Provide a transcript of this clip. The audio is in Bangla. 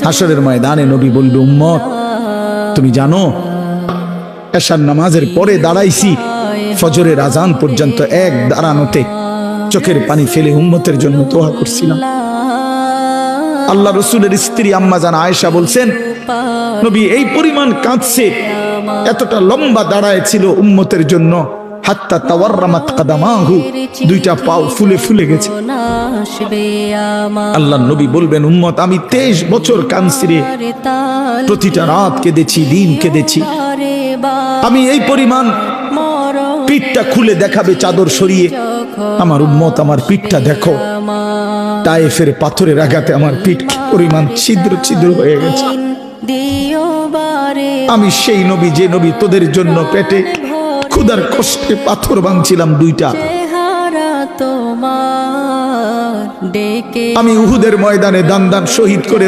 হাসরের ময়দানে নবী বলবে, উম্মত তুমি জানো এশার নামাজের পরে দাঁড়াইছি ফজরের আজান পর্যন্ত এক দাঁড়ানোতে চোখের পানি ফেলে উম্মতের জন্য দোয়া করছিলাম। আল্লাহ রসুলের স্ত্রী আম্মা জান আয়েশা বলছেন, নবী এই পরিমাণ কাঁদছে, এতটা লম্বা দাঁড়ায় ছিল উম্মতের জন্য, হাত্তা তাওয়াররামাত কাদামাহু, দুইটা পাও ফুলে ফুলে গেছে। আল্লাহ নবী বলবেন, উম্মত আমি 23 বছর কাঁদছি রে, প্রতিটা রাত কেঁদেছি, দিন কেঁদেছি। আমি এই পরিমাণ পিঠটা খুলে দেখাবে চাদর সরিয়ে, আমার উম্মত আমার পিঠটা দেখো, তায়েফের পাথরের আঘাতে আমার পিঠ পরিমাণ ছিদ্র ছিদ্র হয়ে গেছে। আমি সেই নবী যে নবী তোদের জন্য পেটে ক্ষুধার কষ্টে পাথর ভাঙছিলাম দুইটা। আমি উহুদের ময়দানে দান দান শহীদ করে